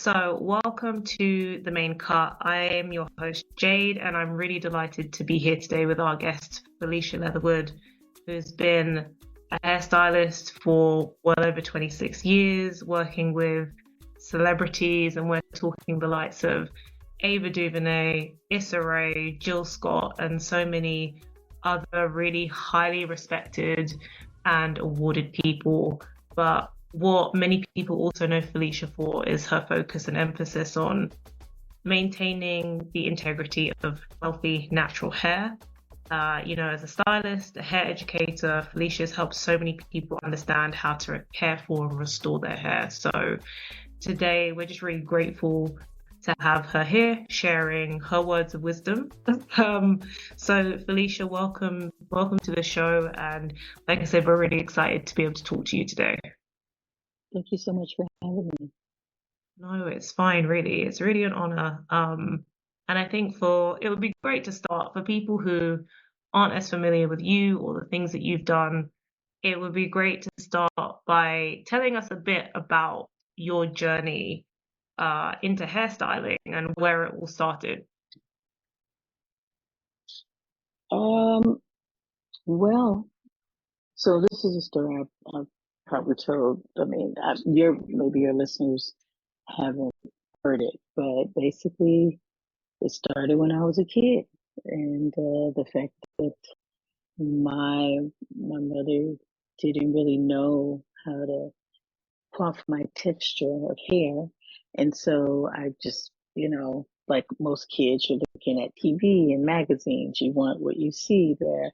So, welcome to the main cut. I am your host, Jade, and I'm really delighted to be here today with our guest, Felicia Leatherwood, who's been a hairstylist for well over 26 years, working with celebrities, and we're talking the likes of Ava DuVernay, Issa Rae, Jill Scott, and so many other really highly respected and awarded people. But what many people also know Felicia for is her focus and emphasis on maintaining the integrity of healthy, natural hair. As a stylist, a hair educator, Felicia's helped so many people understand how to care for and restore their hair. So today, we're just really grateful to have her here sharing her words of wisdom. So Felicia, welcome to the show. And like I said, we're really excited to be able to talk to you today. Thank you so much for having me. No, it's fine, really. It's really an honor. And I think it would be great to start for people who aren't as familiar with you or the things that you've done. It would be great to start by telling us a bit about your journey into hairstyling and where it all started. Um, well, so this is a story I've probably told. I mean, maybe your listeners haven't heard it, but basically, it started when I was a kid, and the fact that my mother didn't really know how to off my texture of hair. And so I just, like most kids, you're looking at TV and magazines, you want what you see there.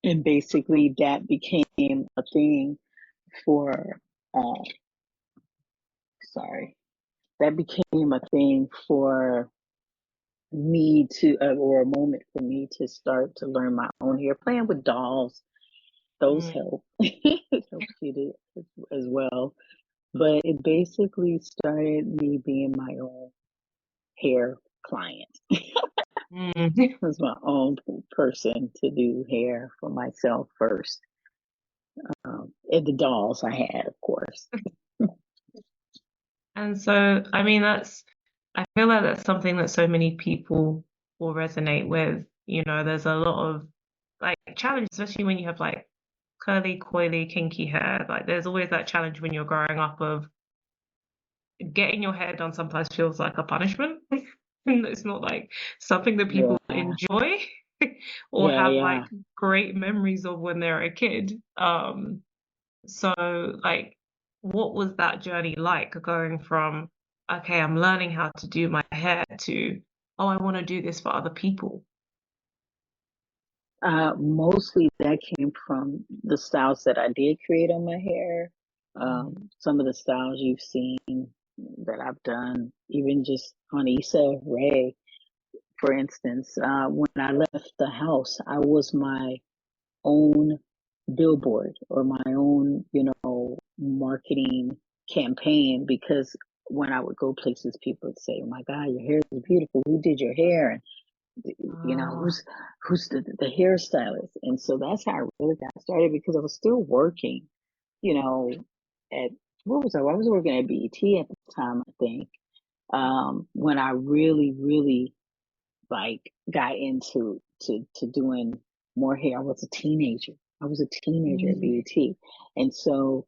And basically that became a thing for, uh, sorry, that became a thing for me or a moment for me to start to learn my own hair, playing with dolls. Those Mm. help. It helps you as well. But it basically started me being my own hair client. Mm. I was my own person to do hair for myself first. And the dolls I had, of course. And so, I mean, I feel like that's something that so many people will resonate with. There's a lot of like challenge, especially when you have like curly, coily, kinky hair. Like there's always that challenge when you're growing up of getting your hair done sometimes feels like a punishment. And it's not like something that people Yeah, enjoy or yeah, have like yeah. great memories of when they're a kid. So like what was that journey like going from, okay, I'm learning how to do my hair to, oh, I want to do this for other people? Mostly that came from the styles that I did create on my hair. Mm. Some of the styles you've seen that I've done, even just on Issa Rae, for instance, when I left the house, I was my own billboard or my own, marketing campaign because when I would go places, people would say, "Oh my God, your hair is beautiful. Who did your hair?" And Ah. who's the hairstylist? And so that's how I really got started because I was still working, you know, at what was I? I was working at BET at the time, I think. When I really, really like got into to doing more hair. I was a teenager. I was a teenager at Mm. BET. And so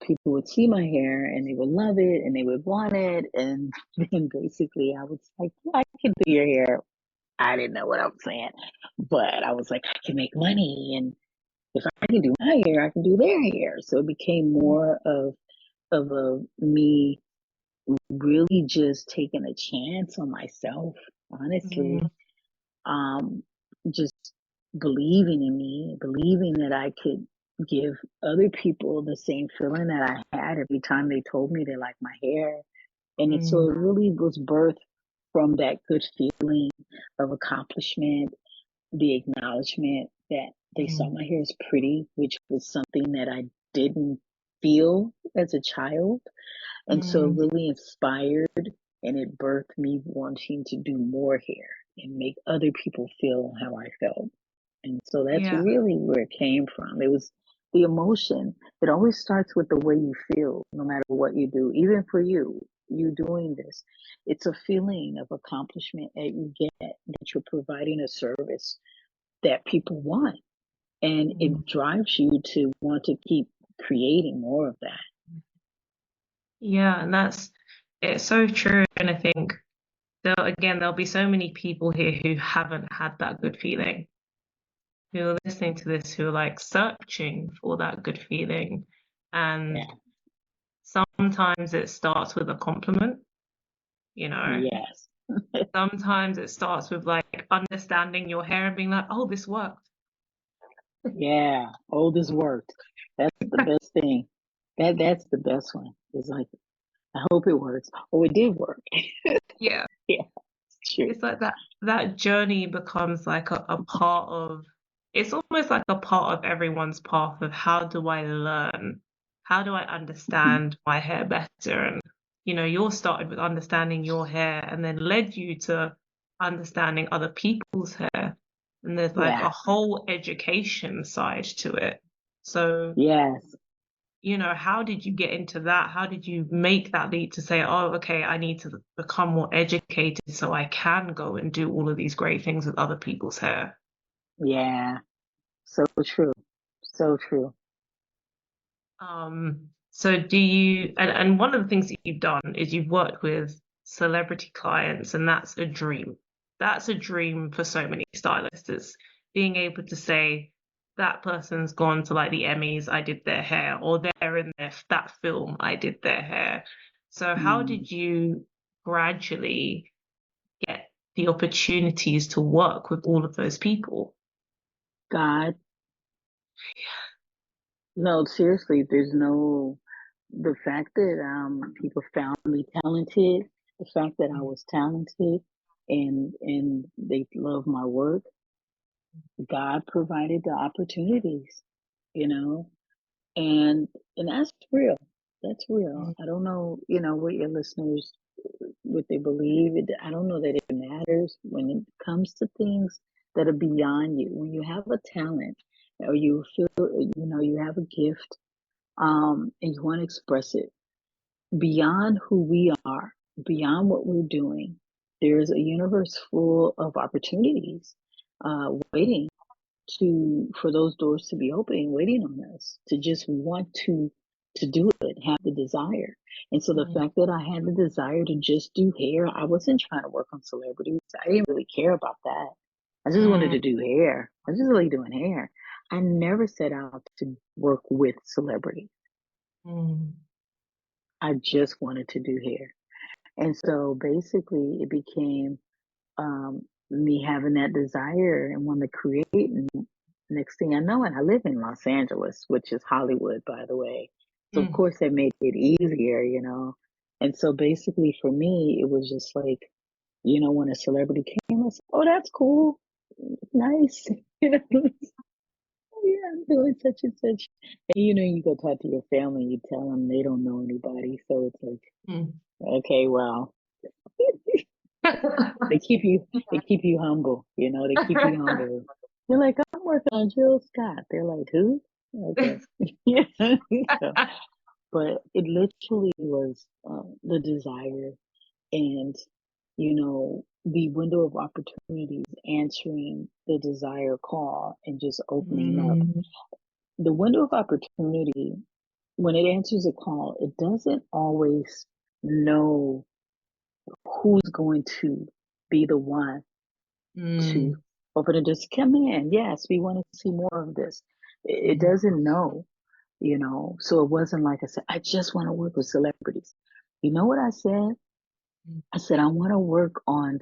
people would see my hair and they would love it and they would want it. And then basically I was like, "Yeah, I can do your hair." I didn't know what I was saying, but I was like, I can make money. And if I can do my hair, I can do their hair. So it became more of a me really just taking a chance on myself, honestly. Mm. um, just believing in me, believing that I could give other people the same feeling that I had every time they told me they liked my hair. So Mm. it really was birthed from that good feeling of accomplishment, the acknowledgement that they saw Mm. my hair as pretty, which was something that I didn't feel as a child. And so it Mm. really inspired and it birthed me wanting to do more hair and make other people feel how I felt. And so that's Yeah. really where it came from. It was the emotion. It always starts with the way you feel, no matter what you do, even for you. you doing this. It's a feeling of accomplishment that you get that you're providing a service that people want. And Mm. it drives you to want to keep creating more of that. Yeah, and it's so true. And I think there'll be so many people here who haven't had that good feeling, who are listening to this, who are like searching for that good feeling. And Yeah. sometimes it starts with a compliment, you know. Yes. Sometimes it starts with like understanding your hair and being like, oh, this worked. Yeah. Oh, this worked. That's the best thing. That's the best one. It's like, I hope it works. Oh, it did work. Yeah. Yeah, it's true. It's like that journey becomes like a part of, it's almost like a part of everyone's path of how do I learn? How do I Mhm. understand my hair better? And yours started with understanding your hair and then led you to understanding other people's hair. And there's like a Yeah. whole education side to it. So Yes. how did you get into that? How did you make that leap to say, oh, okay, I need to become more educated so I can go and do all of these great things with other people's hair? Yeah. So true. So true. So do you, and one of the things that you've done is you've worked with celebrity clients, and that's a dream. That's a dream for so many stylists, is being able to say that person's gone to like the Emmys, I did their hair, or they're in that film, I did their hair. So how Mm. did you gradually get the opportunities to work with all of those people? God, no, seriously, the fact that people found me talented, the fact that I was talented and they love my work, God provided the opportunities, you know, and that's real. That's real. I don't know, what your listeners what they believe. I don't know that it matters when it comes to things that are beyond you. When you have a talent or you feel, you have a gift, and you want to express it beyond who we are, beyond what we're doing, there's a universe full of opportunities waiting for those doors to be open, waiting on us to just want to do it, have the desire. And so the Mm, fact that I had the desire to just do hair, I wasn't trying to work on celebrities. I didn't really care about that. I just wanted mm, to do hair. I was just really doing hair. I never set out to work with celebrities. mm, I just wanted to do hair. And so basically it became me having that desire and want to create. And next thing I know, and I live in Los Angeles, which is Hollywood, by the way. So of mm, course that made it easier. And so basically for me, it was just like, when a celebrity came, I said, "Oh, that's cool, nice." You know, yeah, I'm doing such and such. And you go talk to your family, you tell them they don't know anybody, so it's like, mm. okay, well. They keep you humble, they keep you humble. You're like, I'm working on Jill Scott. They're like, who? Okay. Yeah. So, but it literally was the desire and, the window of opportunities answering the desire call and just opening up. Mm, The window of opportunity, when it answers a call, it doesn't always know who's going to be the one to mm, open it. Just come in. Yes, we want to see more of this. It mm, doesn't know. So it wasn't like I said, I just want to work with celebrities. You know what I said? I said, I want to work on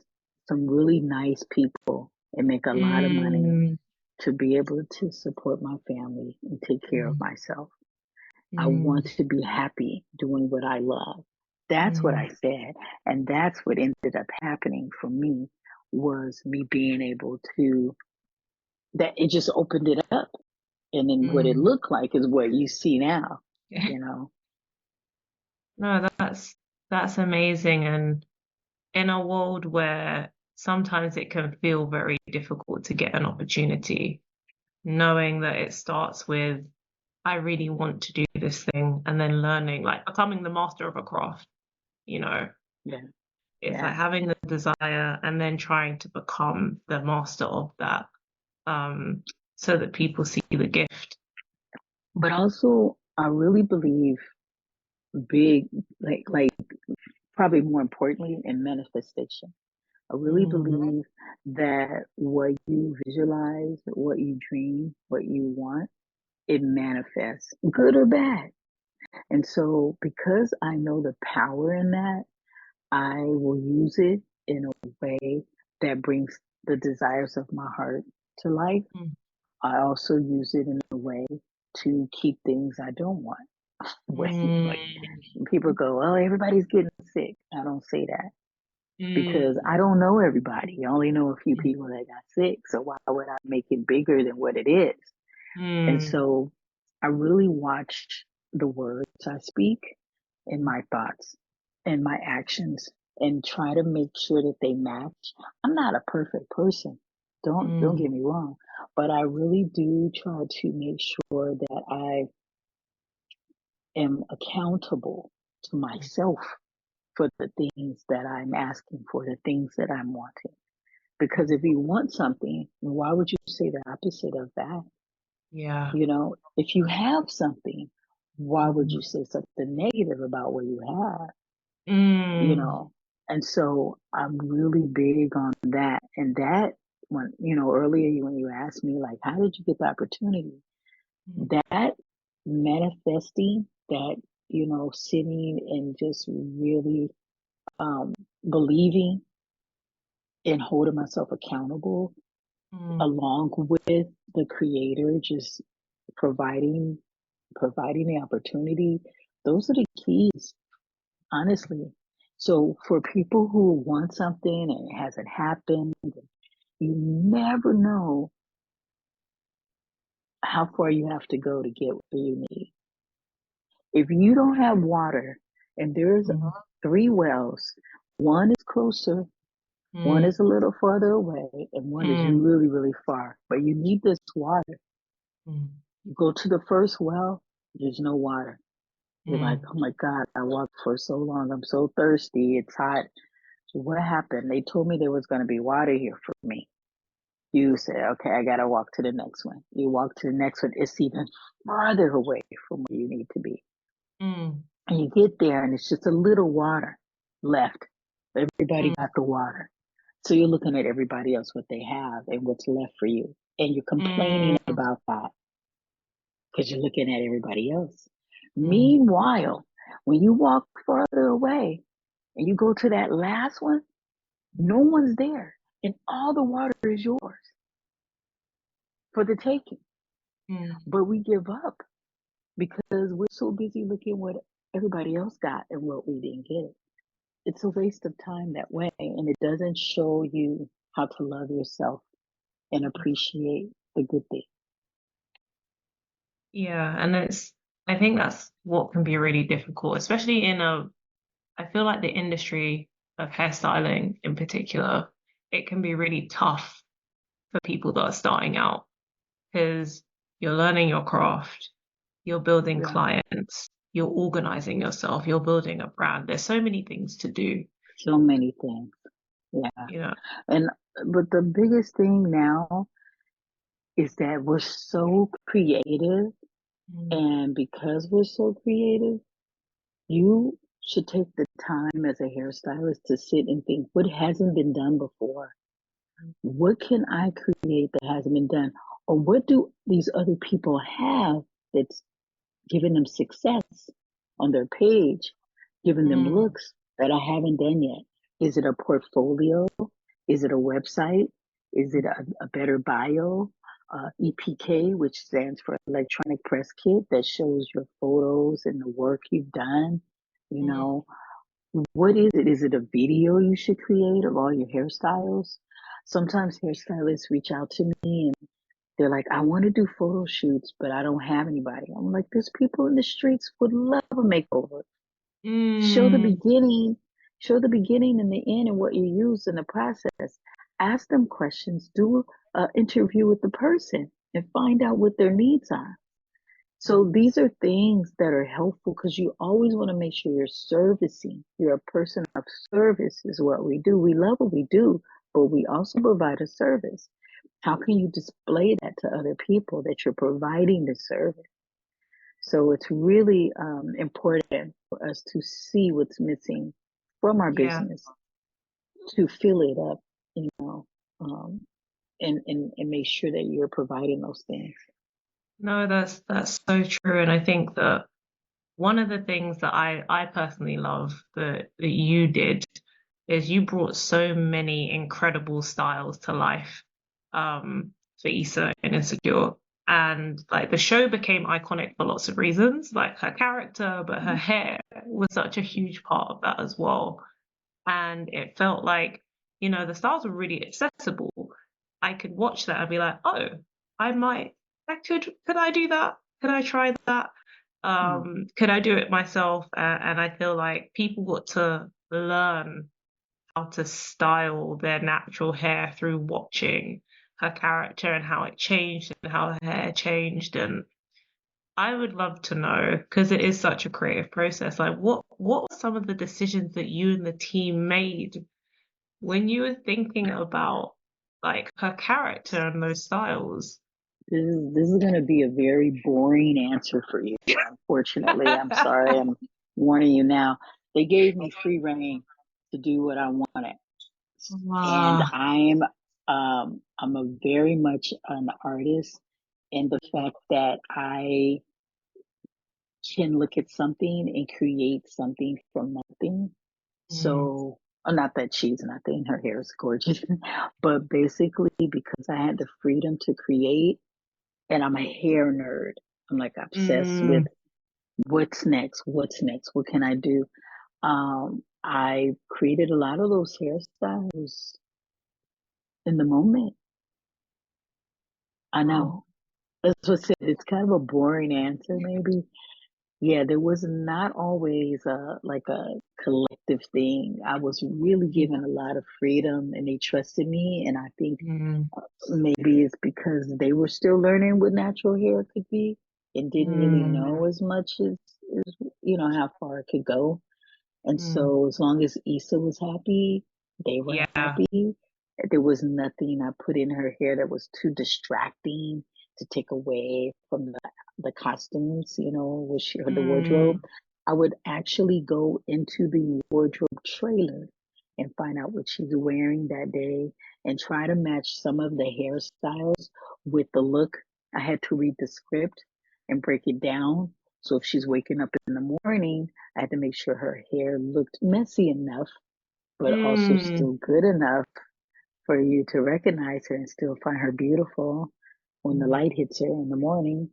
some really nice people and make a lot of money mm, to be able to support my family and take care of mm, myself. I want mm, to be happy doing what I love. That's what I mm, said. And that's what ended up happening for me was me being able to, that it just opened it up. And then what it mm. looked like is what you see now, you know. No, that's amazing. And in a world where sometimes it can feel very difficult to get an opportunity, knowing that it starts with, I really want to do this thing, and then learning, like becoming the master of a craft. you know. Yeah. It's Yeah. like having the desire and then trying to become the master of that, um, so that people see the gift. But also, I really believe big, like probably more importantly, in manifestation. I really Mm, believe that what you visualize, what you dream, what you want, it manifests, good or bad. And so, because I know the power in that, I will use it in a way that brings the desires of my heart to life. mm, I also use it in a way to keep things I don't want away. Like mm, when people go, oh, everybody's getting sick. I don't say that because mm, I don't know everybody. I only know a few people that got sick. So why would I make it bigger than what it is? And mm, so I really watch the words I speak and my thoughts and my actions and try to make sure that they match. I'm not a perfect person. Don't mm, get me wrong, but I really do try to make sure that I am accountable to myself for the things that I'm asking for, the things that I'm wanting. Because if you want something, why would you say the opposite of that? yeah. You know, if you have something, why would Mm, you say something negative about what you have? You mm, know, and so I'm really big on that. And that, when, earlier when you asked me, like, how did you get the opportunity? mm, That manifesting, that, sitting and just really um, believing and holding myself accountable mm, along with the creator, just providing providing the opportunity. Those are the keys, honestly. So for people who want something and it hasn't happened, you never know how far you have to go to get what you need. If you don't have water and there's mm, 3 wells, one is closer, one mm, is a little farther away, and one is mm, really, really far, but you need this water. mm, You go to the first well, there's no water. You're like, mm, oh my God, I walked for so long. I'm so thirsty. It's hot. So what happened? They told me there was going to be water here for me. You say, okay, I got to walk to the next one. You walk to the next one. It's even farther away from where you need to be. mm, And you get there and it's just a little water left. Everybody mm, got the water. So you're looking at everybody else, what they have and what's left for you. And you're complaining mm, about that because you're looking at everybody else. mm, Meanwhile, when you walk farther away and you go to that last one, no one's there. And all the water is yours for the taking. mm. But we give up because we're so busy looking what everybody else got and what we didn't get. It's a waste of time that way. And it doesn't show you how to love yourself and appreciate the good thing. Yeah, and I think that's what can be really difficult, especially I feel like the industry of hairstyling in particular, it can be really tough for people that are starting out because you're learning your craft, you're building Yeah. clients, you're organizing yourself, you're building a brand. There's so many things to do, So many things. Yeah. you know. And, but the biggest thing now is that we're so creative. Mm, And because we're so creative, you should take the time as a hairstylist to sit and think what hasn't been done before. What can I create that hasn't been done? Or what do these other people have that's giving them success on their page, giving them mm, looks that I haven't done yet? Is it a portfolio? Is it a website? Is it a better bio? EPK, which stands for electronic press kit, that shows your photos and the work you've done. You mm, know, what is it? Is it a video you should create of all your hairstyles? Sometimes hairstylists reach out to me and they're like, I want to do photo shoots, but I don't have anybody. I'm like, there's people in the streets would love a makeover. Show the mm, beginning, show the beginning and the end and what you use in the process. Ask them questions, do an interview with the person and find out what their needs are. So these are things that are helpful because you always want to make sure you're servicing. You're a person of service is what we do. We love what we do, but we also provide a service. How can you display that to other people that you're providing the service? So it's really important for us to see what's missing from our Yeah. business, to fill it up, you know, um, and make sure that you're providing those things. No, that's so true. And I think that one of the things that I personally love that you did is you brought so many incredible styles to life for Issa and Insecure. And like the show became iconic for lots of reasons, like her character, but her hair was such a huge part of that as well. And it felt like, the styles were really accessible. I could watch that and be like, oh, could I do that? Could I try that? Mm. Could I do it myself? And I feel like people got to learn how to style their natural hair through watching her character and how it changed and how her hair changed. And I would love to know, because it is such a creative process, like what were some of the decisions that you and the team made when you were thinking about like her character and those styles? This is going to be a very boring answer for you. Unfortunately, I'm sorry. I'm warning you now. They gave me free reign to do what I wanted, and Ah, I'm a very much an artist, and the fact that I can look at something and create something from nothing. mm, So, not that she's nothing, her hair is gorgeous, but basically because I had the freedom to create, and I'm a hair nerd. I'm like obsessed with mm, what's next, what's next, what can I do? I created a lot of those hairstyles in the moment. I wow. know. That's what I said. It's kind of a boring answer, maybe. Yeah, there was not always like a collective thing. I was really Yeah. given a lot of freedom and they trusted me. And I think Mm, maybe it's because they were still learning what natural hair could be and didn't really mm, know as much as how far it could go. And mm. so as long as Issa was happy, they were Yeah. happy. There was nothing I put in her hair that was too distracting to take away from the costumes, which the wardrobe. Mm, I would actually go into the wardrobe trailer and find out what she's wearing that day and try to match some of the hairstyles with the look. I had to read the script and break it down. So if she's waking up in the morning, I had to make sure her hair looked messy enough, but also mm, still good enough for you to recognize her and still find her beautiful when the mm, light hits her in the morning.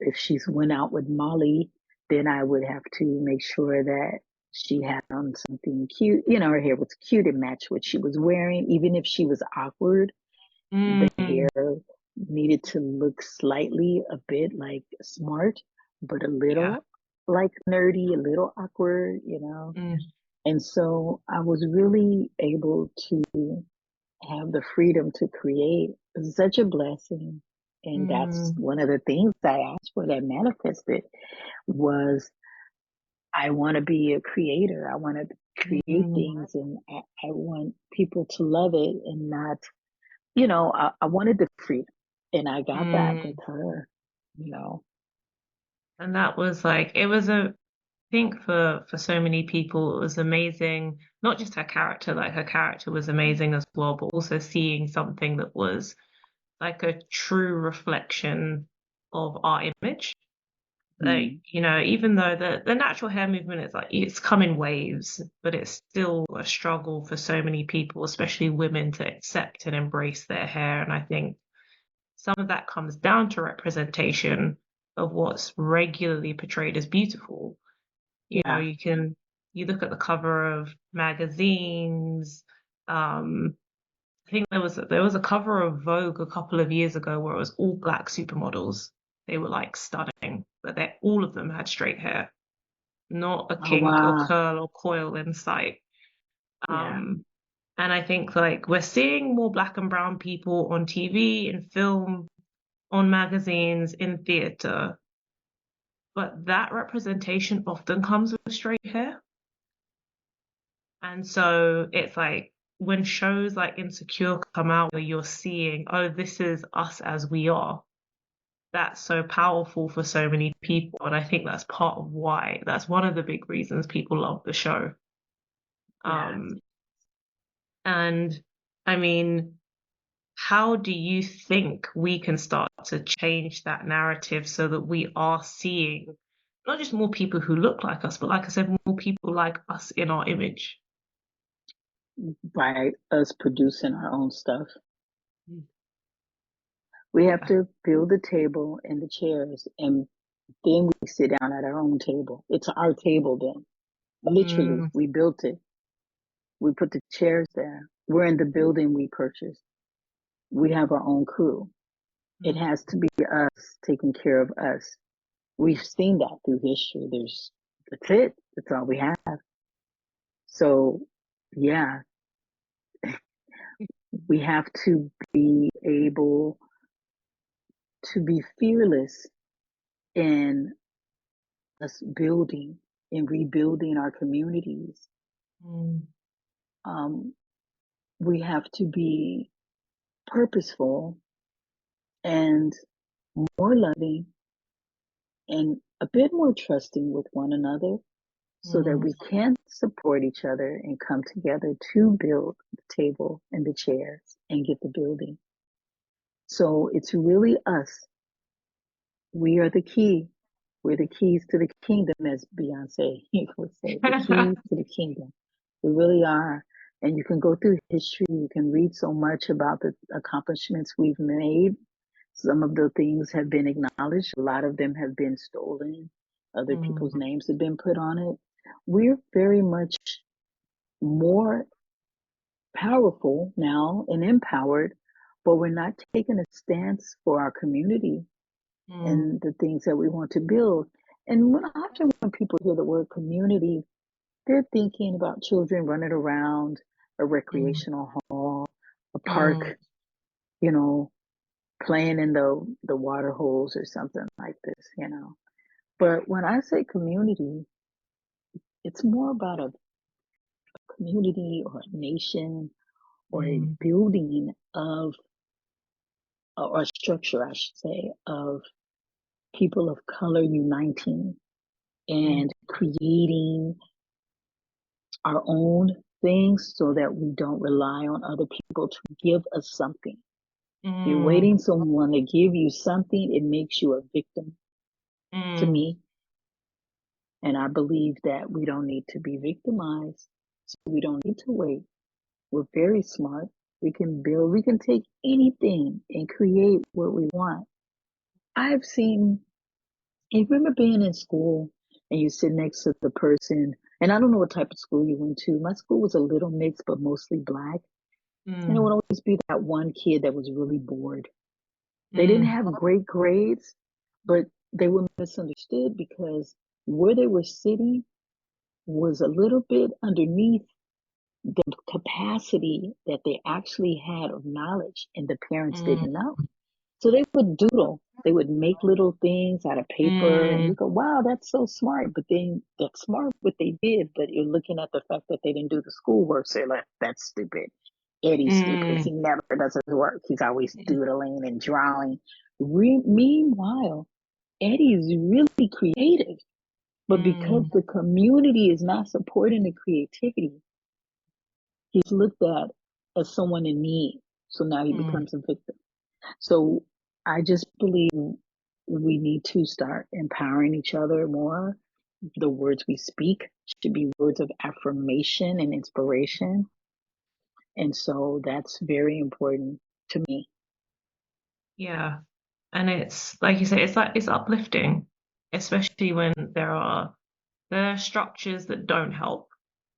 If she's went out with Molly, then I would have to make sure that she had on something cute. Her hair was cute and matched what she was wearing. Even if she was awkward, the hair mm. needed to look slightly a bit like smart, but a Yeah. little like nerdy, a little awkward. Mm, And so I was really able to have the freedom to create. It's such a blessing. And that's mm, one of the things I asked for that manifested was I want to be a creator. I want to create mm, things and I want people to love it and not, I wanted the freedom and I got that with mm. her. And that was like it was a think for so many people it was amazing, not just her character, like her character was amazing as well, but also seeing something that was like a true reflection of our image. Like, Mm, even though the natural hair movement is like it's come in waves, but it's still a struggle for so many people, especially women, to accept and embrace their hair. And I think some of that comes down to representation of what's regularly portrayed as beautiful. yeah. You look at the cover of magazines. I think there was a cover of Vogue a couple of years ago where it was all black supermodels. They were like stunning, but they all of them had straight hair, not a Oh, kink or wow. curl or coil in sight. Yeah. Um, and I think like we're seeing more black and brown people on TV and film, on magazines, in theatre, but that representation often comes with straight hair. And so it's like when shows like Insecure come out, where you're seeing, oh, this is us as we are, that's so powerful for so many people. And I think that's part of why, that's one of the big reasons people love the show. Yeah. And I mean, how do you think we can start to change that narrative so that we are seeing not just more people who look like us, but like I said, more people like us in our image? By us producing our own stuff. Mm. We have to build the table and the chairs, and then we sit down at our own table. It's our table then. Literally, Mm, we built it. We put the chairs there. We're in the building we purchased. We have our own crew. It mm, has to be us taking care of us. We've seen that through history. That's it. That's all we have. So, yeah, we have to be able to be fearless in us building and rebuilding our communities. mm, Um, we have to be purposeful and more loving and a bit more trusting with one another so that mm, we can support each other and come together to build the table and the chairs and get the building. So it's really us. We are the key. We're the keys to the kingdom, as Beyonce would say, the keys to the kingdom. We really are. And you can go through history, you can read so much about the accomplishments we've made. Some of the things have been acknowledged, a lot of them have been stolen, other people's mm, names have been put on it. We're very much more powerful now and empowered, but we're not taking a stance for our community mm, and the things that we want to build. And often when people hear the word community, they're thinking about children running around a mm, recreational hall, a mm, park, you know, playing in the water holes or something like this. But when I say community, it's more about a community or a nation or a mm, building of, or a structure, I should say, of people of color uniting mm, and creating our own things so that we don't rely on other people to give us something. You're mm, waiting someone to give you something, it makes you a victim to mm, me. And I believe that we don't need to be victimized. So we don't need to wait. We're very smart. We can build, we can take anything and create what we want. I've seen, you remember being in school and you sit next to the person, and I don't know what type of school you went to. My school was a little mixed, but mostly black. And it would mm, always be that one kid that was really bored. They didn't mm, have great grades, but they were misunderstood because where they were sitting was a little bit underneath the capacity that they actually had of knowledge, and the parents mm, didn't know. So they would doodle. They would make little things out of paper, and you mm, go, wow, that's so smart. But then that's smart what they did, but you're looking at the fact that they didn't do the schoolwork. So you're like, that's stupid. Eddie's stupid. mm, He never does his work. He's always doodling and drawing. Meanwhile, Eddie's really creative. But because mm, the community is not supporting the creativity, he's looked at as someone in need. So now he mm. becomes a victim. So I just believe we need to start empowering each other more. The words we speak should be words of affirmation and inspiration. And so that's very important to me. Yeah. And it's like you say, it's like it's uplifting, especially when there are structures that don't help.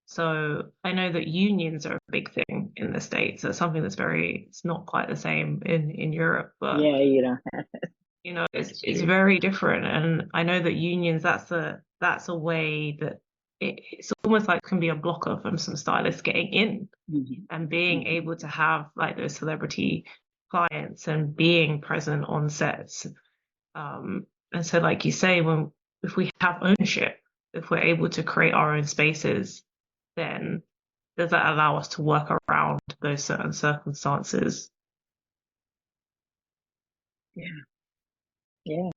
So I know that unions are a big thing in the States. It's something it's not quite the same in Europe, but Yeah, it's that's it's true. very different. And I know that unions, that's a way that it's almost like can be a blocker from some stylists getting in Hmm. and being Hmm. able to have like those celebrity clients and being present on sets. And so, like you say, when if we have ownership, if we're able to create our own spaces, then does that allow us to work around those certain circumstances? Yeah. Yeah.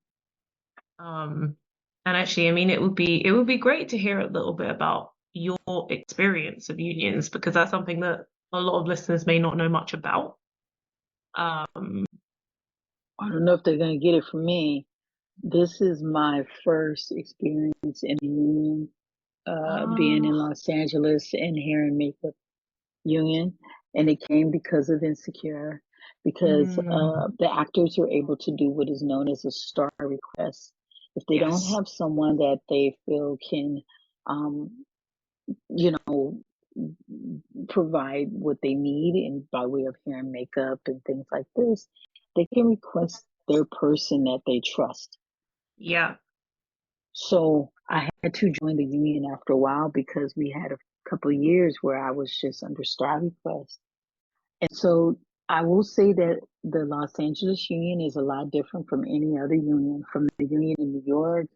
Um, and actually, I mean, it would be great to hear a little bit about your experience of unions because that's something that a lot of listeners may not know much about. Um, I don't know if they're going to get it from me. This is my first experience in a union, being in ah, Los Angeles in hair and makeup union. And it came because of Insecure, because mm, the actors are able to do what is known as a star request. If they don't yes, have someone that they feel can, um, you know, provide what they need in by way of hair and makeup and things like this, they can request their person that they trust. yeah, So I had to join the union after a while because we had a couple of years where I was just under star request. And so I will say that the Los Angeles union is a lot different from any other union, from the union in New York,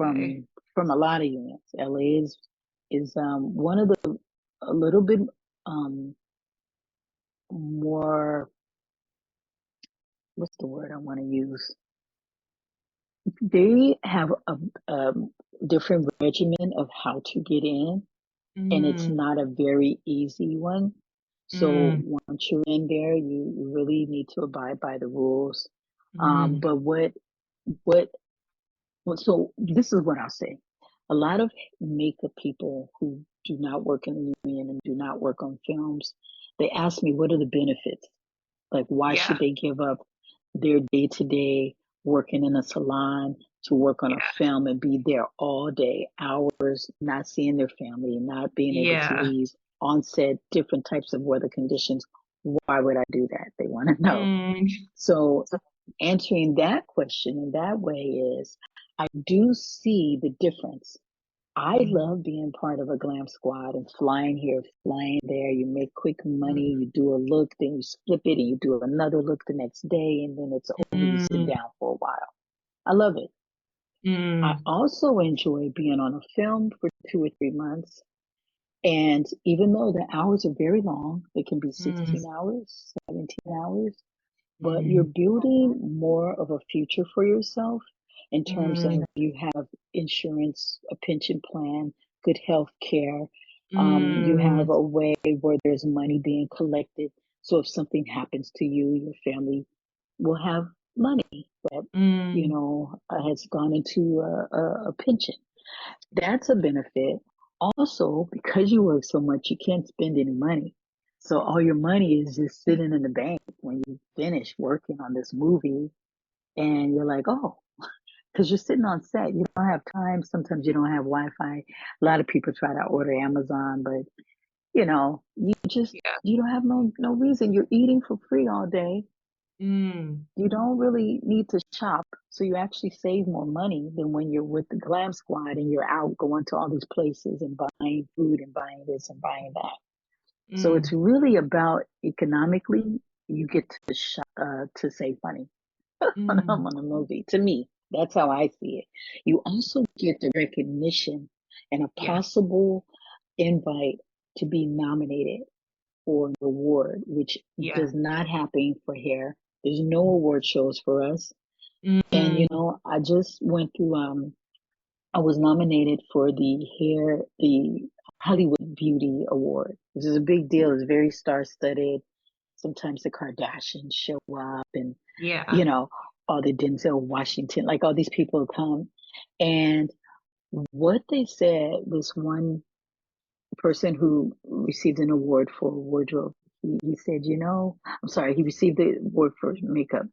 okay, from a lot of unions. LA is one of the a little bit um more, what's the word I want to use? They have a different regimen of how to get in, and it's mm, not a very easy one. So mm, once you're in there, you really need to abide by the rules. mm, But what well, so this is what I'll say. A lot of makeup people who do not work in the union and do not work on films, they ask me what are the benefits? Like, why should yeah, they give up their day to day working in a salon to work on a yeah, film and be there all day, hours, not seeing their family, not being able to yeah, leave, on set, different types of weather conditions? Why would I do that? They want to know. mm, So, answering that question in that way is I do see the difference. I mm, love being part of a glam squad and flying here, flying there. You make quick money, mm, you do a look, then you flip it and you do another look the next day, and then it's over. You sit mm, down for a while. I love it. I mm, also enjoy being on a film for 2 or 3 months. And even though the hours are very long, they can be mm, 16 hours, 17 hours, but you're mm, building more of a future for yourself in terms mm, of you have insurance, a pension plan, good health care. You have mm, a way where there's money being collected. So if something happens to you, your family will have money that, mm, has gone into a pension. That's a benefit. Also, because you work so much, you can't spend any money. So all your money is just sitting in the bank when you finish working on this movie, and you're like, oh, because you're sitting on set, you don't have time. Sometimes you don't have Wi-Fi. A lot of people try to order Amazon, but yeah, you don't have no reason. You're eating for free all day. mm, You don't really need to shop. So you actually save more money than when you're with the glam squad and you're out going to all these places and buying food and buying this and buying that. So it's mm, really about economically, you get to save money mm, on a movie. To me, that's how I see it. You also get the recognition and a yeah, possible invite to be nominated for an award, which yeah, does not happen for hair. There's no award shows for us. And mm, I just went through I was nominated for the Hollywood Beauty Award, which is a big deal. It's very star-studded. Sometimes the Kardashians show up and, yeah, you know, all the Denzel Washington, like all these people come. And what they said, this one person who received an award for wardrobe, he said, I'm sorry, he received the award for makeup.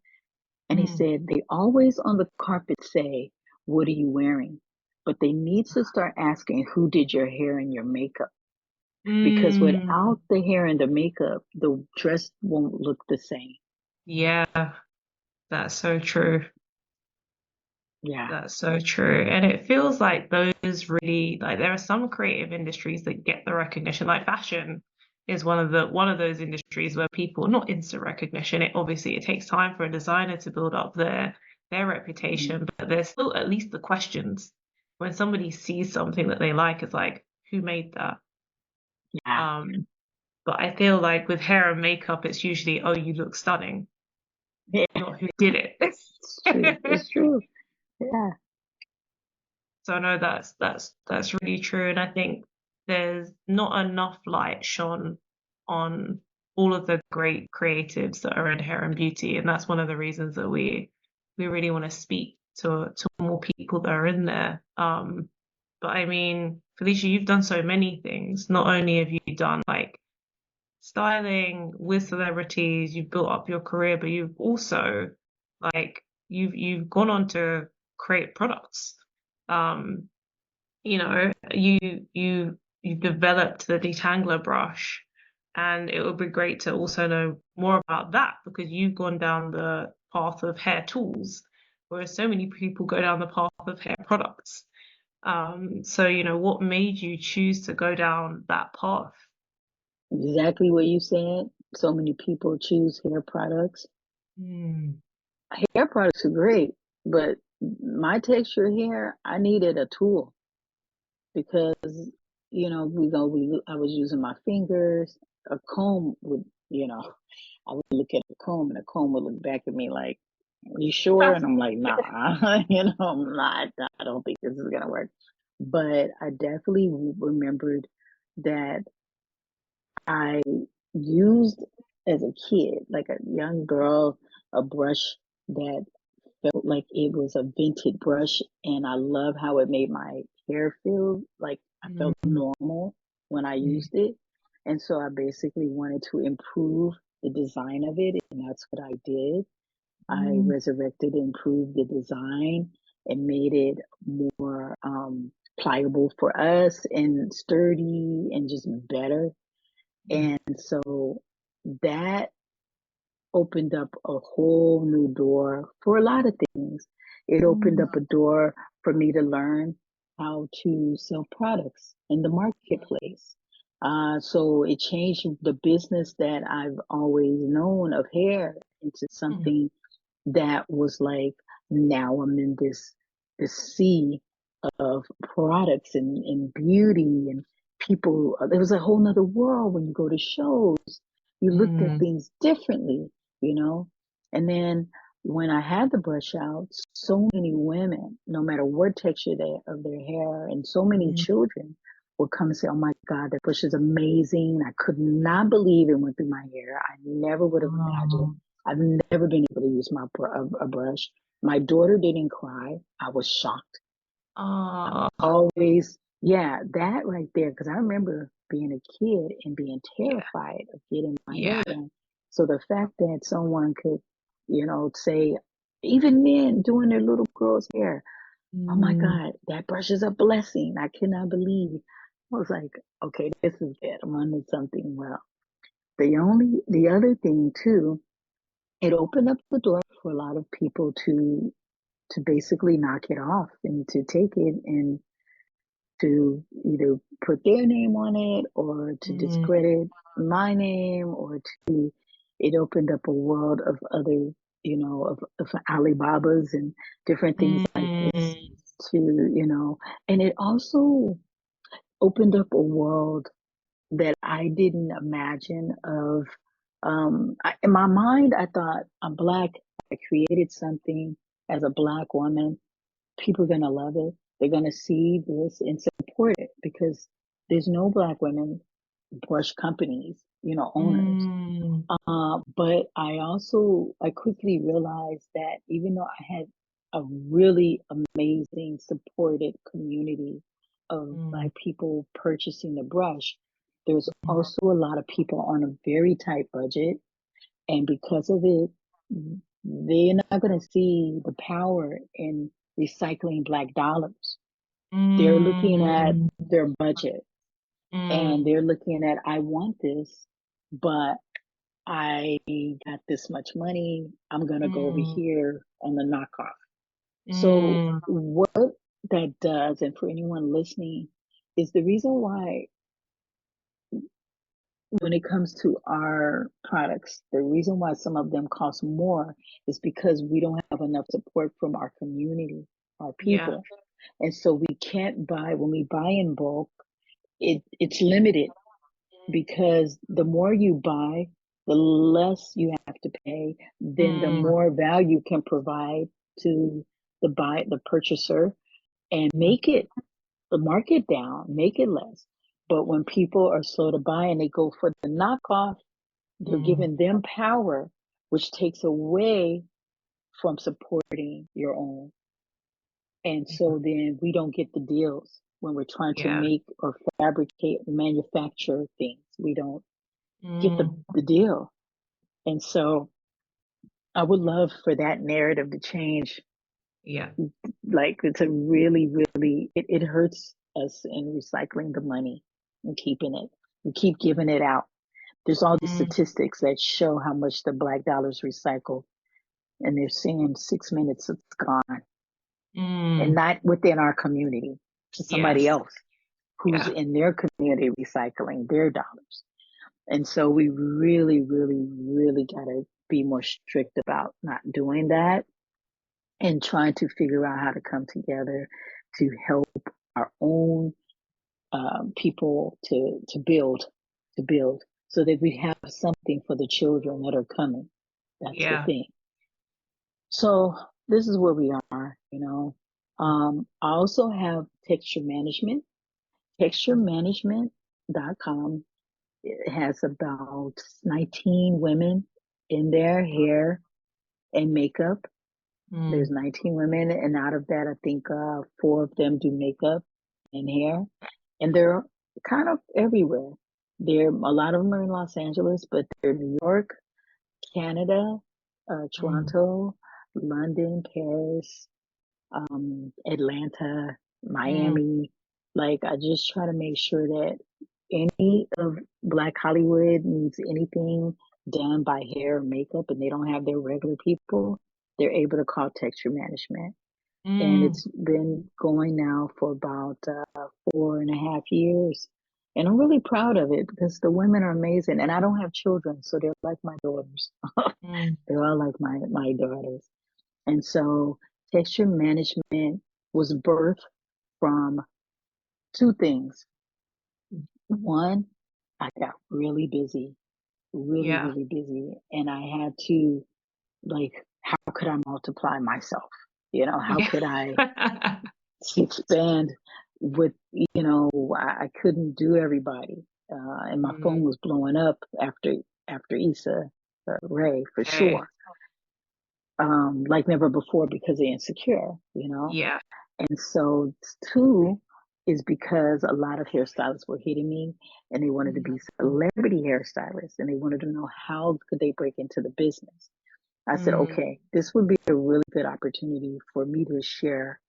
And he mm, said, they always on the carpet say, what are you wearing? But they need to start asking, who did your hair and your makeup? Because mm, without the hair and the makeup, the dress won't look the same. yeah, that's so true. Yeah. That's so true. And it feels like those really, like, there are some creative industries that get the recognition, like fashion. is one of those industries where people, not instant recognition, it takes time for a designer to build up their Mm. reputation, but there's still at least the questions. When somebody sees something that they like, it's like, who made that? Yeah, Um, but I feel like with hair and makeup, it's usually, oh, you look stunning, yeah, not who did it's true. it. It's true. Yeah. So I know that's really true, and I think there's not enough light shone on all of the great creatives that are in hair and beauty, and that's one of the reasons that we really want to speak to more people that are in there. But I mean, Felicia, you've done so many things. Not only have you done like styling with celebrities, you've built up your career, but you've also like you've gone on to create products. Um, you developed the detangler brush, and it would be great to also know more about that because you've gone down the path of hair tools, whereas so many people go down the path of hair products. So what made you choose to go down that path? Exactly what you said. So many people choose hair products. Mm, Hair products are great, but my texture hair, I needed a tool because I was using my fingers. A comb would, I would look at the comb and the comb would look back at me like, "You sure?" And I'm like, "Nah, I'm not. I don't think this is gonna work." But I definitely remembered that I used as a kid, like a young girl, a brush that felt like it was a vintage brush, and I love how it made my hair feel like I felt mm, normal when I mm, used it. And so I basically wanted to improve the design of it, and that's what I did. I mm, resurrected, improved the design, and made it more pliable for us and sturdy and just better. mm, And so that opened up a whole new door for a lot of things. It opened mm, up a door for me to learn how to sell products in the marketplace. So it changed the business that I've always known of hair into mm, something that was like, now I'm in this sea of products and beauty and people. There was a whole nother world when you go to shows. You looked at mm, things differently, you know? And then when I had the brush out, so many women, no matter what texture of their hair, and so many mm. children would come and say, "Oh my God, that brush is amazing. I could not believe it went through my hair. I never would have imagined. Oh, I've never been able to use a brush." My daughter didn't cry. I was shocked. oh, Always, yeah, that right there. Because I remember being a kid and being yeah, terrified of getting my yeah. hair done. So the fact that someone could, say, even men doing their little girl's hair, "Oh my Mm, God, that brush is a blessing. I cannot believe." I was like, okay, this is it. I'm onto something well. The other thing too, it opened up the door for a lot of people to basically knock it off and to take it and to either put their name on it or to mm, discredit my name or to it opened up a world of other, of Alibabas and different things like this mm, to, and it also opened up a world that I didn't imagine of. In my mind, I thought I created something as a black woman. People are going to love it. They're going to see this and support it because there's no black women brush companies, owners. mm, But I quickly realized that even though I had a really amazing supported community of mm, Black people purchasing the brush, there's mm, also a lot of people on a very tight budget. And because of it, they're not going to see the power in recycling Black dollars. They're looking at mm, their budget and mm, they're looking at, I want this, but I got this much money. I'm going to go over mm, here on the knockoff. So, mm, what that does, and for anyone listening, is the reason why when it comes to our products, the reason why some of them cost more is because we don't have enough support from our community, our Yeah. people. And so we can't buy, when we buy in bulk, it's limited because the more you buy, the less you have to pay, then the Mm, more value can provide to the purchaser and make it the market down, make it less. But when people are slow to buy and they go for the knockoff, they're mm, giving them power, which takes away from supporting your own. And so then we don't get the deals when we're trying to yeah. make or fabricate, manufacture things. We don't get Mm, the deal. And so I would love for that narrative to change. yeah. Like it's a really, really, it hurts us in recycling the money and keeping it. We keep giving it out. There's all these Mm, statistics that show how much the black dollars recycle, and they're saying 6 minutes it's gone, and mm, not within our community, to somebody yes. else who's Yeah. in their community recycling their dollars. And so we really, really, really got to be more strict about not doing that and trying to figure out how to come together to help our own people to build so that we have something for the children that are coming. That's the Yeah. thing. So this is where we are, you know. I also have texture management. Texturemanagement.com. It has about 19 women in their hair and makeup. There's Mm, 19 women, and out of that, I think four of them do makeup and hair, and they're kind of everywhere. A lot of them are in Los Angeles, but they're New York, Canada, mm, Toronto, London, Paris, Atlanta, mm, Miami. Like, I just try to make sure that any of Black Hollywood needs anything done by hair or makeup and they don't have their regular people, they're able to call texture management. And mm, it's been going now for about 4.5 years. And I'm really proud of it because the women are amazing. And I don't have children, so they're like my daughters. mm, They're all like my daughters. And so texture management was birthed from two things. One, I got really busy, really, yeah. really busy. And I had to, like, how could I multiply myself? How Yeah. could I expand with, I couldn't do everybody. And my phone Mm, was blowing up after Issa Rae for okay. sure. Like never before because they're insecure. Yeah. And so, two is because a lot of hairstylists were hitting me and they wanted to Mm, be celebrity hairstylists and they wanted to know how could they break into the business. I said, mm, okay, this would be a really good opportunity for me to share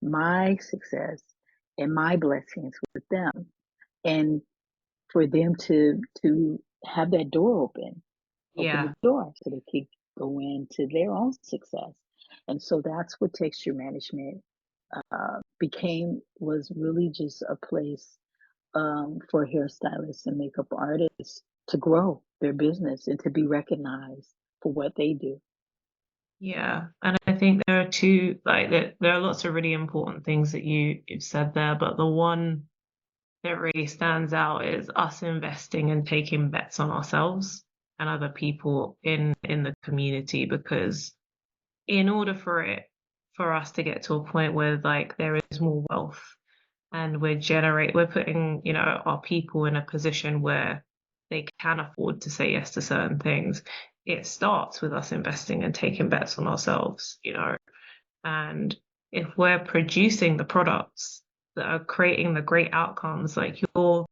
my success and my blessings with them and for them to have that door open yeah. the door so they could go into their own success. And so that's what texture management became, was really just a place for hairstylists and makeup artists to grow their business and to be recognized for what they do. Yeah. And I think there are two, like there are lots of really important things that you've said there, but the one that really stands out is us investing and taking bets on ourselves and other people in the community, because in order for us to get to a point where like there is more wealth and we're putting, our people in a position where they can afford to say yes to certain things, it starts with us investing and taking bets on ourselves. And if we're producing the products that are creating the great outcomes, like your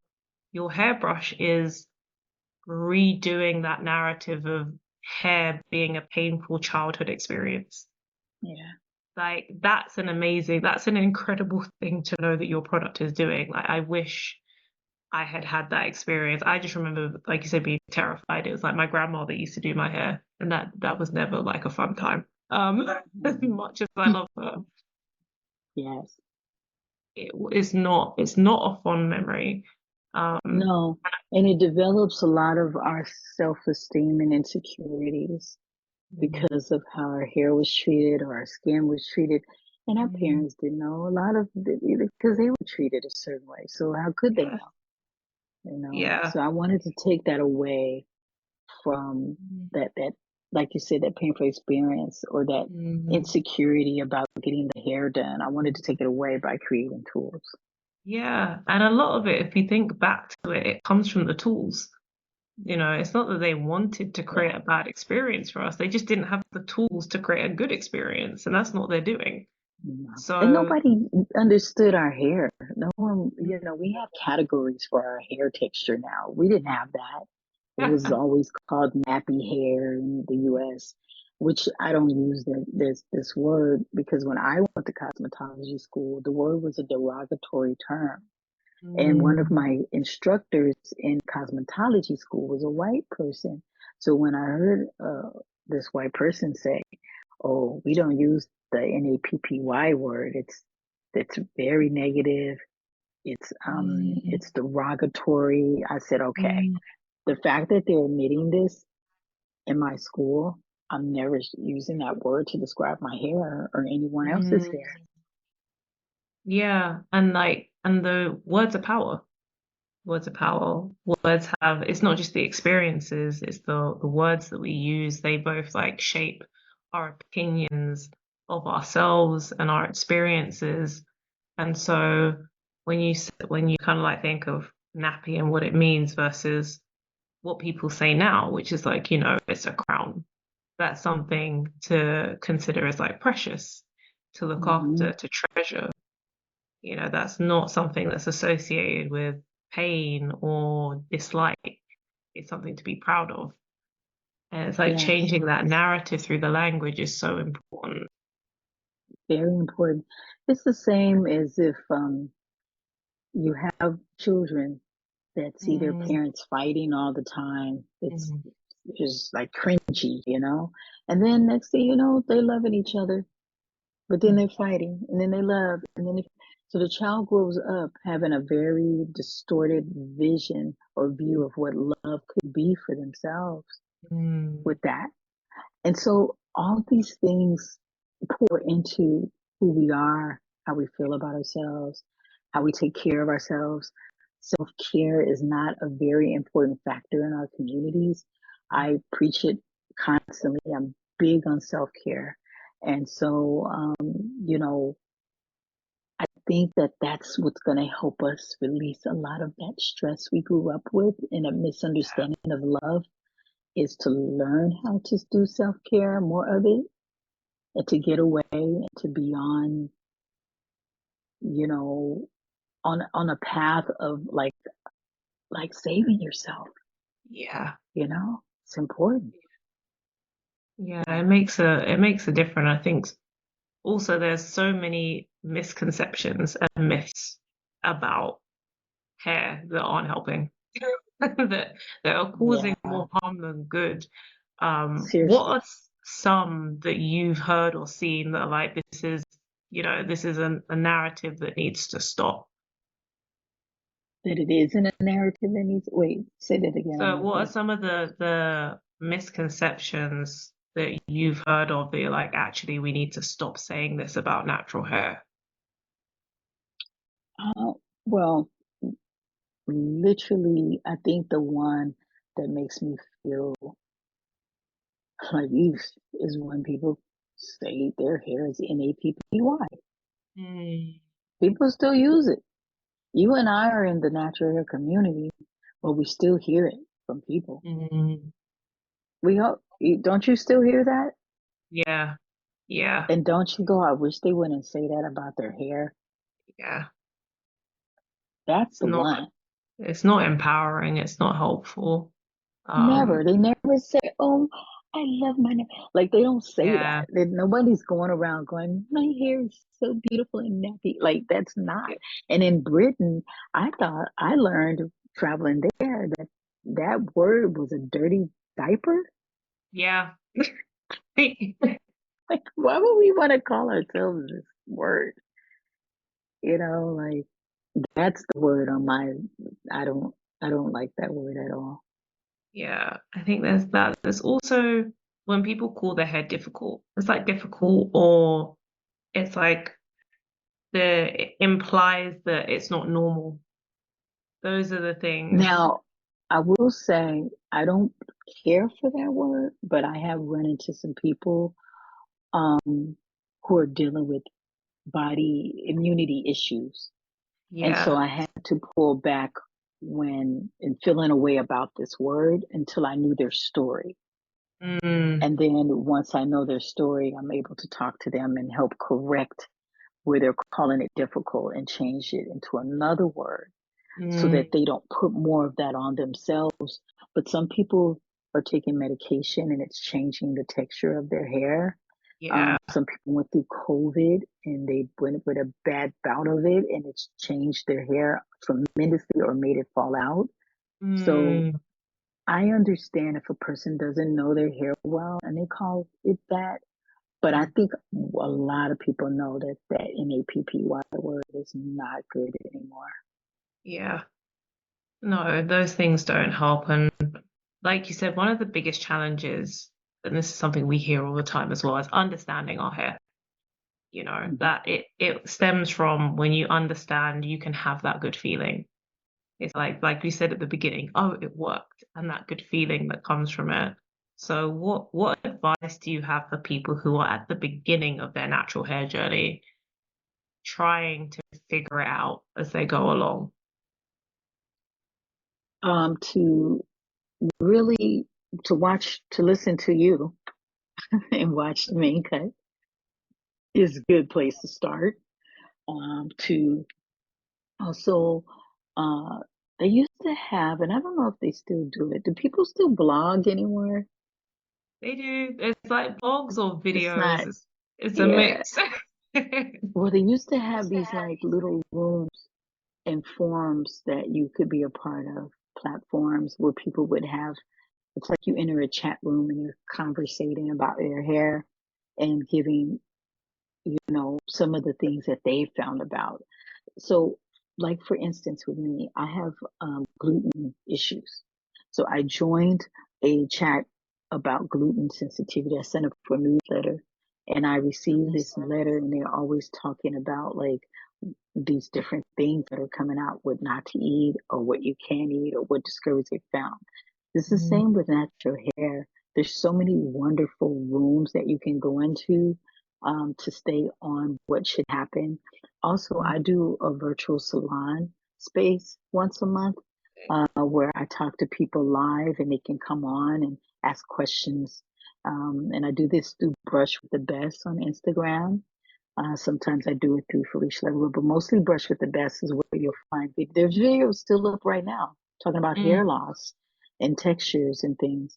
hairbrush is redoing that narrative of hair being a painful childhood experience. Yeah. Like that's an incredible thing to know that your product is doing. Like I wish I had had that experience. I just remember, like you said, being terrified. It was like my grandmother used to do my hair, and that was never like a fun time. As Mhm. much as I love her, Yes. it's not a fond memory. Um, No, and it develops a lot of our self-esteem and insecurities mm, because of how our hair was treated or our skin was treated. And our mm, parents didn't know a lot of because they were treated a certain way. So how could they yeah, know? You know? yeah, So I wanted to take that away from mm, that like you said, that painful experience or that mm, insecurity about getting the hair done. I wanted to take it away by creating tools. yeah. And a lot of it, if you think back to it, it comes from the tools. You know, it's not that they wanted to Yeah. create a bad experience for us. They just didn't have the tools to create a good experience, and that's not what they're doing. No. And So, nobody understood our hair. No one, mm, we have categories for our hair texture now. We didn't have that. It was always called nappy hair in the US, which I don't use this word because when I went to cosmetology school, the word was a derogatory term. And one of mm, my instructors in cosmetology school was a white person. So when I heard this white person say, "Oh, we don't use the NAPPY word. It's very negative. mm, It's derogatory." I said, "Okay." mm, The fact that they're admitting this in my school, I'm never using that word to describe my hair or anyone else's mm. hair. Yeah, and and the words are power. Words are power. Words have, it's not just the experiences, it's the words that we use. They both like shape our opinions of ourselves and our experiences. And so when you kind of like think of nappy and what it means versus what people say now, which is like, you know, it's a crown. That's something to consider as like precious, to look Hmm. after, to treasure. You know, that's not something that's associated with pain or dislike. It's something to be proud of. And it's like Yes, changing that narrative through the language is so important. very important. It's the same as if you have children that see their Mm, parents fighting all the time. It's mm, just like cringy, you know? And then next thing you know, they loving each other, but then mm, they're fighting and then they love. And then so the child grows up having a very distorted vision or view of what love could be for themselves mm, with that. And so all these things pour into who we are, how we feel about ourselves, how we take care of ourselves. Self care is not a very important factor in our communities. I preach it constantly. I'm big on self care. And so, I think that that's what's going to help us release a lot of that stress we grew up with and a misunderstanding of love is to learn how to do self care, more of it, and to get away and to be on, you know, on a path of like saving yourself, yeah. it's important. Yeah. It makes a difference. I think also there's so many misconceptions and myths about hair that aren't helping. that are causing Yeah, more harm than good. What seriously, are some that you've heard or seen that are like this is a narrative that needs to stop? that it isn't a narrative that needs, wait, say that again. I So missed what are that. some of the misconceptions that you've heard of that you're like, actually, we need to stop saying this about natural hair? Uh, well, literally, I think the one that makes me feel like youth is when people say their hair is NAPPY. Mm, People still use it. You and I are in the natural hair community, but we still hear it from people. mm, We hope, don't you still hear that? yeah, yeah. And don't you go, I wish they wouldn't say that about their hair. Yeah. That's It's the not one. it's not empowering, it's not helpful. Never. Um, They never say, "Oh, I love my hair." Like they don't say yeah. that. Nobody's going around going, "My hair is so beautiful and nappy." Like that's not. And in Britain, I thought I learned traveling there that that word was a dirty diaper. Yeah. Like, why would we want to call ourselves this word? Like. That's the word on my. I don't. I don't like that word at all. Yeah, I think there's that. There's also when people call their hair difficult, it's like difficult or it's like it implies that it's not normal. Those are the things. Now, I will say I don't care for that word, but I have run into some people um, who are dealing with body immunity issues. And so Yeah. I had to pull back when and feel in a way about this word until I knew their story. Mm, And then once I know their story, I'm able to talk to them and help correct where they're calling it difficult and change it into another word so that mm, they don't put more of that on themselves. But some people are taking medication and it's changing the texture of their hair. yeah. Some people went through COVID and they went with a bad bout of it and it's changed their hair tremendously or made it fall out. So Mm, I understand if a person doesn't know their hair well and they call it that. But I think a lot of people know that that NAPPY word is not good anymore. yeah. No, those things don't help. And like you said, one of the biggest challenges, and this is something we hear all the time as well, is understanding our hair. Mhm. That it stems from when you understand you can have that good feeling. It's like we said at the beginning, oh, it worked, and that good feeling that comes from it. So what advice do you have for people who are at the beginning of their natural hair journey, trying to figure it out as they go along? To really to listen to you and watch the main cut is a good place to start. To also, uh, they used to have, and I don't know if they still do it. Do people still blog anymore? They do. It's like blogs or It's videos. not, It's a yeah. mix. Well, they used to have these like little rooms and forums that you could be a part of, platforms where people would have, it's like you enter a chat room and you're conversating about your hair and giving, some of the things that they found about. So, like for instance, with me, I have gluten issues. So I joined a chat about gluten sensitivity. I signed up for a newsletter and I received this letter, and they're always talking about like these different things that are coming out, what not to eat or what you can eat or what discoveries they found. It's the Mm, same with natural hair. There's so many wonderful rooms that you can go into to stay on what should happen. Also, mm, I do a virtual salon space once a month where I talk to people live and they can come on and ask questions. And I do this through Brush with the Best on Instagram. Sometimes I do it through Felicia Leatherwood, but mostly Brush with the Best is where you'll find there's videos still up right now talking about mm, hair loss and textures and things.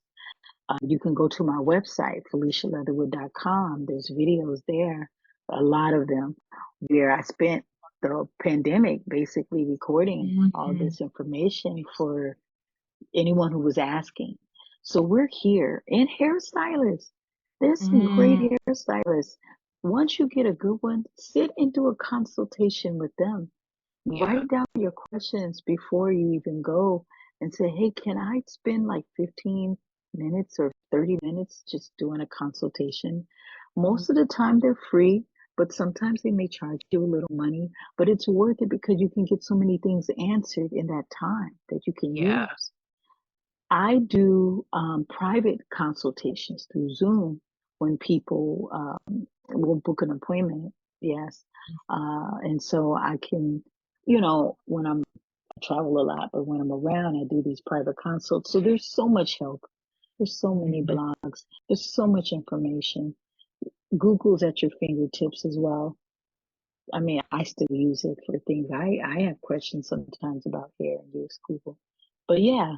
You can go to my website, FeliciaLeatherwood.com. There's videos there, a lot of them, where I spent the pandemic basically recording all mm, this information for anyone who was asking. So we're here. And hairstylists. There's some great mm. hairstylists. Once you get a good one, sit and do a consultation with them. Yeah. Write down your questions before you even go and say, hey, can I spend like 15 minutes or 30 minutes just doing a consultation? Mm, Most of the time they're free, but sometimes they may charge you a little money, but it's worth it because you can get so many things answered in that time that you can yeah. use. I do private consultations through Zoom when people will book an appointment. Yes. And so I can, when I travel a lot, but when I'm around, I do these private consults. So there's so much help. There's so many Mm, blogs. There's so much information. Google's at your fingertips as well. I mean, I still use it for things. I have questions sometimes about hair and use Google. But yeah,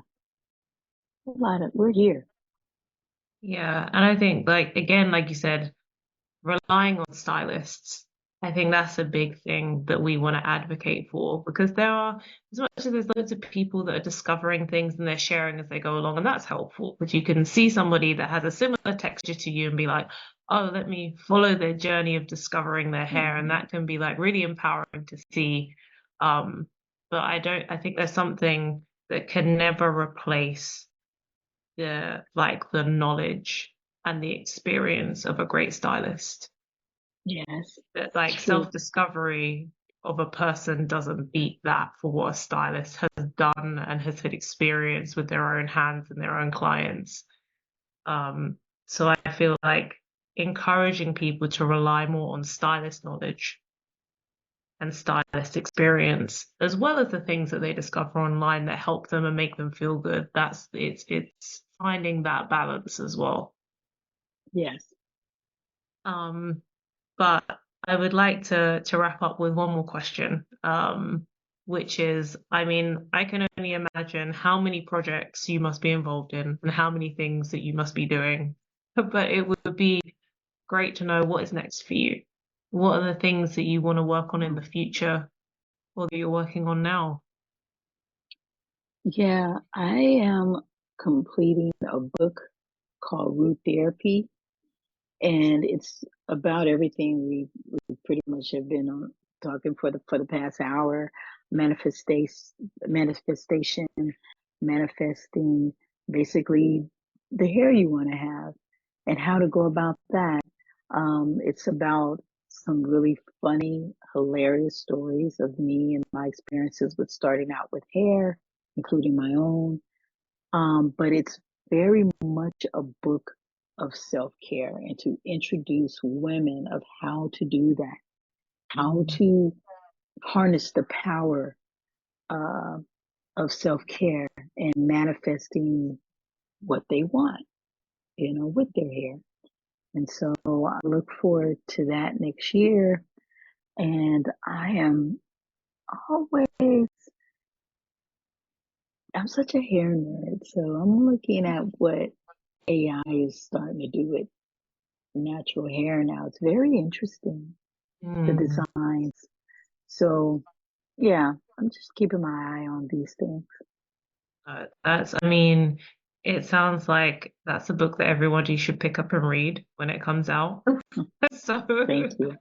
we're here. yeah. And I think like again, like you said, relying on stylists. I think that's a big thing that we want to advocate for because there are, as much as there's loads of people that are discovering things and they're sharing as they go along, and that's helpful. But you can see somebody that has a similar texture to you and be like, oh, let me follow their journey of discovering their hair. And Mhm. that can be like really empowering to see. But I think there's something that can never replace the knowledge and the experience of a great stylist. Yes, That it's like true. self-discovery of a person doesn't beat that for what a stylist has done and has had experience with their own hands and their own clients. So I feel like encouraging people to rely more on stylist knowledge and stylist experience, as well as the things that they discover online that help them and make them feel good. It's finding that balance as well. Yes. Um, but I would like to wrap up with one more question, which is, I mean, I can only imagine how many projects you must be involved in and how many things that you must be doing. But it would be great to know what is next for you. What are the things that you want to work on in the future or that you're working on now? Yeah, I am completing a book called Root Therapy, and it's about everything we pretty much have been on, talking for the past hour. Manifestation, manifesting, basically the hair you want to have and how to go about that. It's about some really funny, hilarious stories of me and my experiences with starting out with hair, including my own. But it's very much a book of self-care and to introduce women of how to do that, how Mm, to harness the power uh, of self-care and manifesting what they want, with their hair. And so I look forward to that next year. And I am always, I'm such a hair nerd. So I'm looking at what AI is starting to do with natural hair now. It's very interesting, the mm. designs. So yeah, I'm just keeping my eye on these things. I mean, it sounds like that's a book that everybody should pick up and read when it comes out. So Thank you.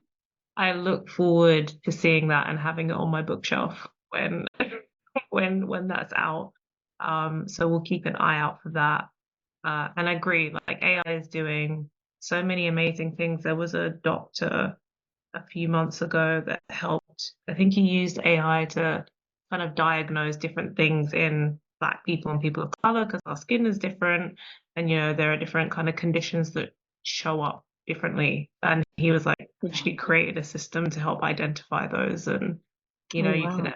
I look forward to seeing that and having it on my bookshelf when when that's out. So we'll keep an eye out for that. And I agree, like AI is doing so many amazing things. There was a doctor a few months ago that helped. I think he used AI to kind of diagnose different things in Black people and people of color because our skin is different, and there are different kind of conditions that show up differently. And he was like Yeah. actually created a system to help identify those, and Oh you can wow.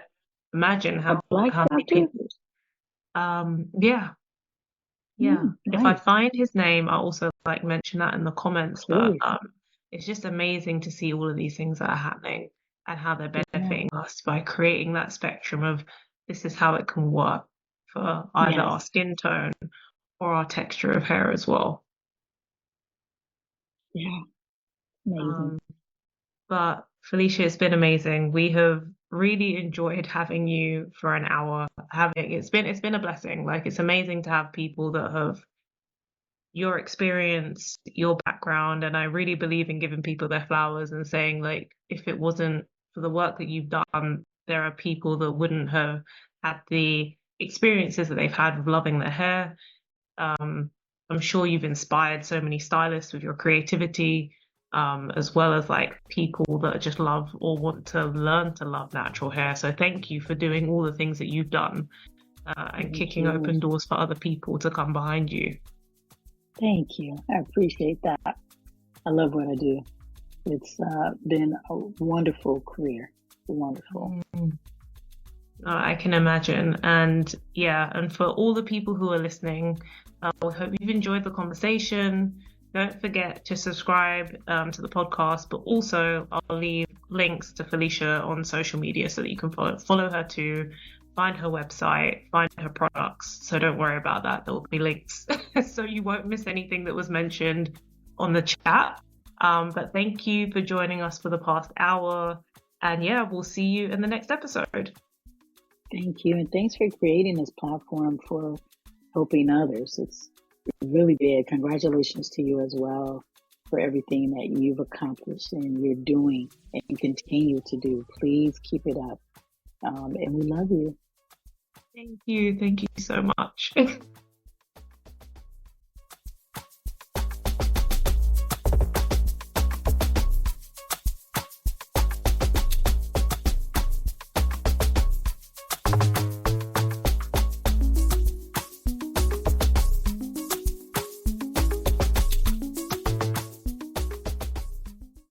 imagine A black how many doctor? people. Yeah, yeah. If I Nice. find his name, I'll also like mention that in the comments. But Please. it's just amazing to see all of these things that are happening and how they're Yeah. benefiting us by creating that spectrum of this is how it can work for either our Yes. skin tone or our texture of hair as well. Yeah. Amazing. Um, but Felicia, it's been amazing. We have really enjoyed having you for an hour. Having it's been a blessing. Like it's amazing to have people that have your experience, your background, and I really believe in giving people their flowers and saying, like, if it wasn't for the work that you've done, there are people that wouldn't have had the experiences that they've had with loving their hair. Um, I'm sure you've inspired so many stylists with your creativity, as well as like people that just love or want to learn to love natural hair. So thank you for doing all the things that you've done, and Thank kicking you. open doors for other people to come behind you. Thank you. I appreciate that. I love what I do. It's been a wonderful career. Wonderful. Mm. I can imagine. And yeah, and for all the people who are listening, we hope you've enjoyed the conversation. Don't forget to subscribe to the podcast, but also I'll leave links to Felicia on social media so that you can follow her too, find her website, find her products. So don't worry about that. There will be links so you won't miss anything that was mentioned on the chat. But thank you for joining us for the past hour. And yeah, we'll see you in the next episode. Thank you. And thanks for creating this platform for helping others. It's really big. Congratulations to you as well for everything that you've accomplished and you're doing and continue to do. Please keep it up. And we love you. Thank you. Thank you so much.